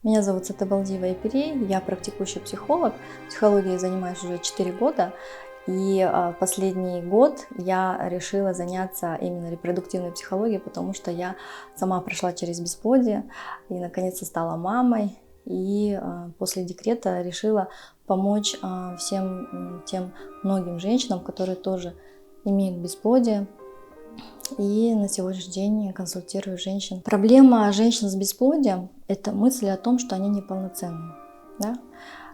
Меня зовут Сатыбалдиева Айпери, я практикующий психолог. Психологией занимаюсь уже 4 года. И последний год я решила заняться именно репродуктивной психологией, потому что я сама прошла через бесплодие и наконец-то стала мамой. И после декрета решила помочь всем тем многим женщинам, которые тоже имеют бесплодие. И на сегодняшний день консультирую женщин. Проблема женщин с бесплодием – это мысль о том, что они неполноценны. Да?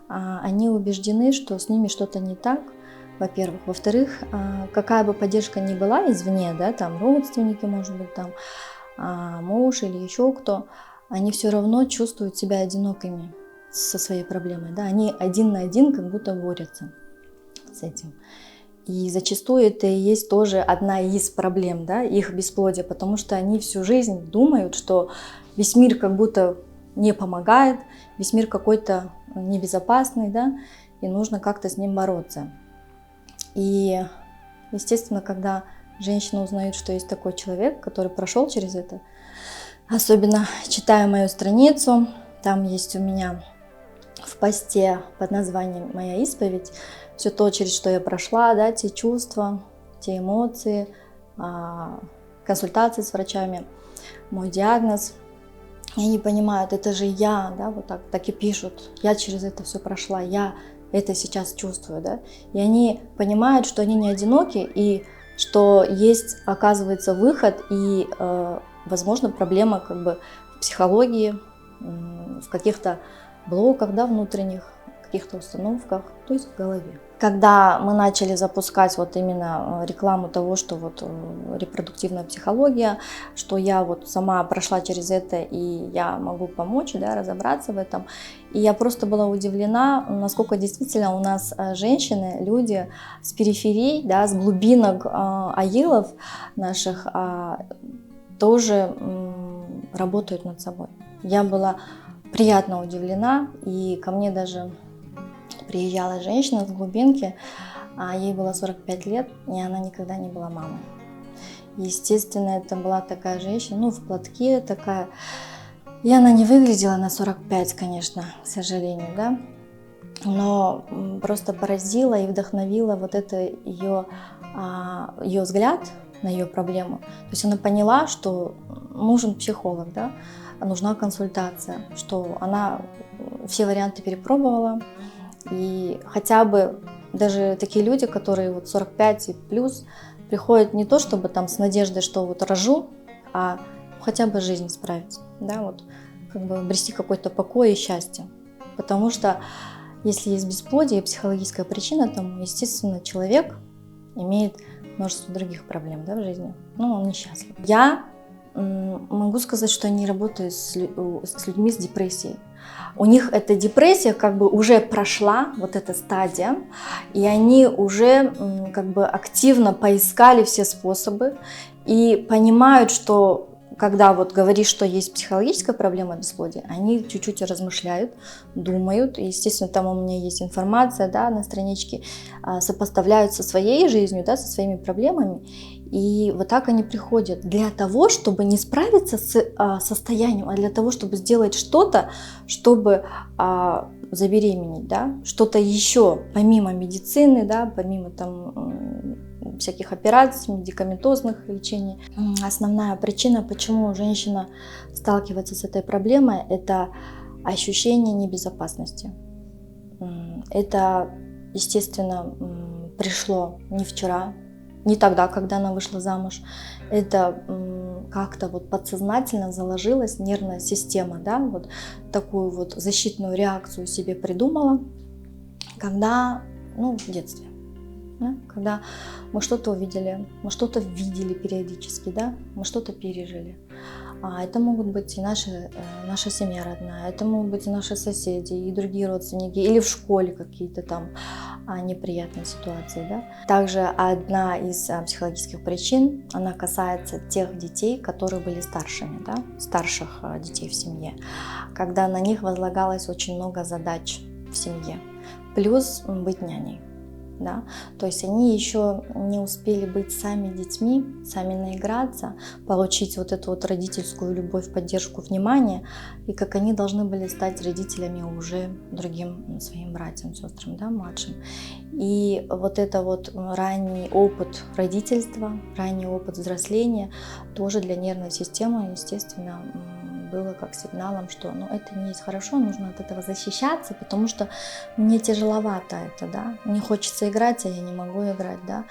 Они убеждены, что с ними что-то не так, во-первых. Во-вторых, какая бы поддержка ни была извне, да, там родственники, может быть, там, муж или еще кто, они все равно чувствуют себя одинокими со своей проблемой. Да? Они один на один как будто борются с этим. И зачастую это и есть тоже одна из проблем, да, их бесплодия, потому что они всю жизнь думают, что весь мир как будто не помогает, весь мир какой-то небезопасный, да, и нужно как-то с ним бороться. И, естественно, когда женщина узнает, что есть такой человек, который прошел через это, особенно читая мою страницу, там есть у меня в посте под названием «Моя исповедь», все то, через что я прошла, да, те чувства, те эмоции, консультации с врачами, мой диагноз. И они понимают, это же я, да, вот так и пишут, я через это все прошла, я это сейчас чувствую, да. И они понимают, что они не одиноки, и что есть, оказывается, выход, и, возможно, проблема как бы в психологии, в каких-то блоках, да, внутренних, каких-то установках, то есть в голове. Когда мы начали запускать вот именно рекламу того, что вот репродуктивная психология, что я вот сама прошла через это и я могу помочь, да, разобраться в этом, и я просто была удивлена, насколько действительно у нас женщины, люди с периферий, да, с глубинок аилов наших тоже работают над собой. Я была приятно удивлена, и ко мне даже приезжала женщина с глубинки, ей было 45 лет, и она никогда не была мамой. Естественно, это была такая женщина, ну, в платке такая, и она не выглядела на 45, конечно, к сожалению, да, но просто поразила и вдохновила вот это ее взгляд на ее проблему. То есть она поняла, что нужен психолог, да, нужна консультация, что она все варианты перепробовала. И хотя бы даже такие люди, которые вот 45 и плюс, приходят не то чтобы там с надеждой, что вот рожу, а хотя бы жизнь справиться, да, вот как бы обрести какой-то покой и счастье. Потому что если есть бесплодие и психологическая причина, то, естественно, человек имеет множество других проблем, да, в жизни, ну, он несчастлив. Я могу сказать, что я не работаю с людьми с депрессией. У них эта депрессия как бы уже прошла, вот эта стадия, и они уже как бы активно поискали все способы и понимают, что когда вот говоришь, что есть психологическая проблема бесплодия, они чуть-чуть размышляют, думают, и, естественно, там у меня есть информация, да, на страничке, сопоставляют со своей жизнью, да, со своими проблемами, и вот так они приходят для того, чтобы не справиться с состоянием, а для того, чтобы сделать что-то, чтобы забеременеть, да, что-то еще помимо медицины, да, помимо там всяких операций, медикаментозных лечений. Основная причина, почему женщина сталкивается с этой проблемой, это ощущение небезопасности. Это, естественно, пришло не вчера, не тогда, когда она вышла замуж. Это как-то вот подсознательно заложилась нервная система, да, вот такую вот защитную реакцию себе придумала, когда, ну, в детстве. Да? Когда мы что-то увидели, мы что-то видели периодически, да? Мы что-то пережили. Это могут быть и наша семья родная, это могут быть и наши соседи, и другие родственники, или в школе какие-то там неприятные ситуации. Да? Также одна из психологических причин, она касается тех детей, которые были старшими, да? Старших детей в семье, когда на них возлагалось очень много задач в семье, плюс быть няней. Да? То есть они еще не успели быть сами детьми, сами наиграться, получить вот эту вот родительскую любовь, поддержку, внимание, и как они должны были стать родителями уже другим своим братьям, сестрам, да, младшим. И вот это вот ранний опыт родительства, ранний опыт взросления тоже для нервной системы, естественно, было как сигналом, что это не есть хорошо, нужно от этого защищаться, потому что мне тяжеловато это, да, мне хочется играть, а я не могу играть, да,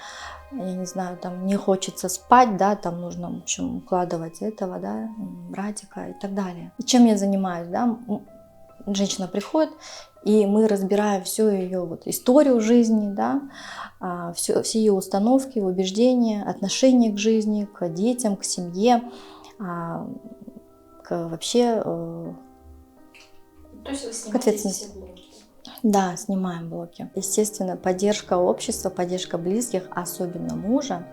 я не знаю, там, мне хочется спать, да, там нужно, в общем, укладывать этого, да, братика и так далее. И чем я занимаюсь, да, женщина приходит, и мы разбираем всю ее вот историю жизни, да, все ее установки, убеждения, отношения к жизни, к детям, к семье, вообще То есть вы к ответственности. снимаете все блоки? Да, снимаем блоки. Естественно, поддержка общества, поддержка близких, особенно мужа,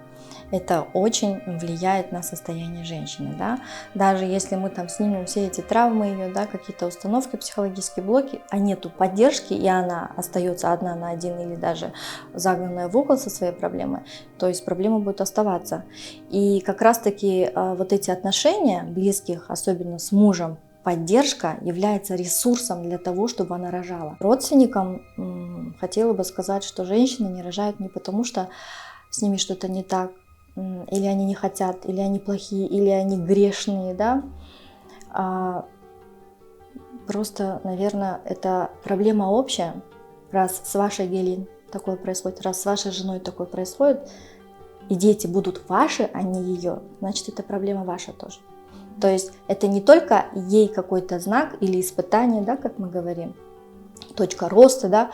это очень влияет на состояние женщины. Да? Даже если мы там снимем все эти травмы ее, да, какие-то установки, психологические блоки, а нету поддержки, и она остается одна на один или даже загнанная в угол со своей проблемой, то есть проблема будет оставаться. И как раз-таки вот эти отношения близких, особенно с мужем, поддержка является ресурсом для того, чтобы она рожала. Родственникам хотела бы сказать, что женщины не рожают не потому, что с ними что-то не так, или они не хотят, или они плохие, или они грешные, да. Просто, наверное, это проблема общая. Раз с вашей Гелин такое происходит, раз с вашей женой такое происходит, и дети будут ваши, а не ее, значит, это проблема ваша тоже. То есть это не только ей какой-то знак или испытание, да, как мы говорим, точка роста, да,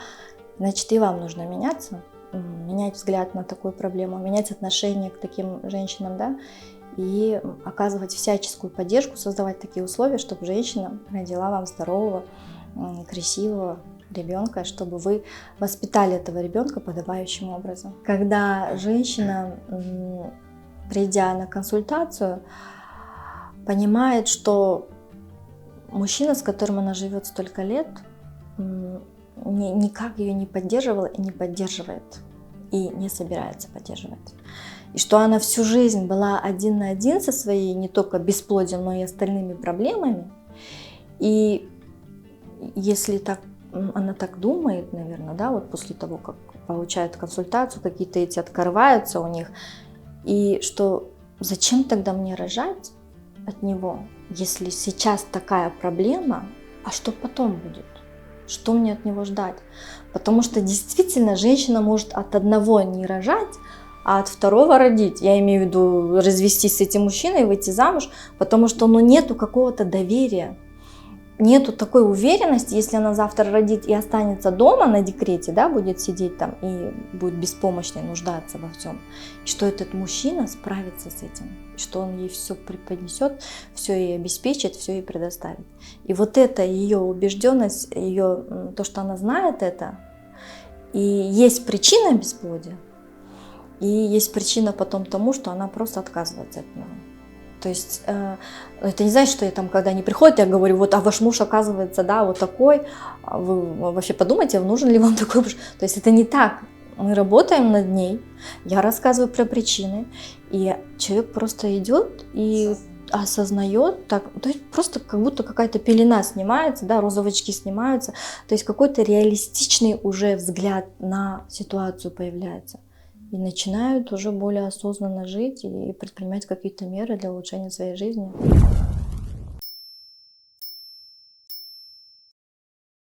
значит, и вам нужно меняться, менять взгляд на такую проблему, менять отношение к таким женщинам, да, и оказывать всяческую поддержку, создавать такие условия, чтобы женщина родила вам здорового, красивого ребенка, чтобы вы воспитали этого ребенка подобающим образом. Когда женщина, придя на консультацию, понимает, что мужчина, с которым она живет столько лет, никак ее не поддерживал и не поддерживает, и не собирается поддерживать. И что она всю жизнь была один на один со своей не только бесплодием, но и остальными проблемами. И если так, она так думает, наверное, да, вот после того, как получает консультацию, какие-то эти открываются у них, и что зачем тогда мне рожать от него, если сейчас такая проблема, а что потом будет? Что мне от него ждать? Потому что действительно женщина может от одного не рожать, а от второго родить. Я имею в виду развестись с этим мужчиной и выйти замуж, потому что нету какого-то доверия. Нету такой уверенности, если она завтра родит и останется дома на декрете, да, будет сидеть там и будет беспомощной, нуждаться во всем, что этот мужчина справится с этим, что он ей все преподнесет, все ей обеспечит, все ей предоставит. И вот это ее убежденность, ее, то, что она знает это, и есть причина бесплодия, и есть причина потом тому, что она просто отказывается от него. То есть это не значит, что я там, когда они приходят, я говорю, вот, а ваш муж оказывается, да, вот такой, вы вообще подумайте, нужен ли вам такой муж. То есть это не так. Мы работаем над ней, я рассказываю про причины, и человек просто идет и осознает, так, то есть просто как будто какая-то пелена снимается, да, розовочки снимаются, то есть какой-то реалистичный уже взгляд на ситуацию появляется. И начинают уже более осознанно жить и предпринимать какие-то меры для улучшения своей жизни.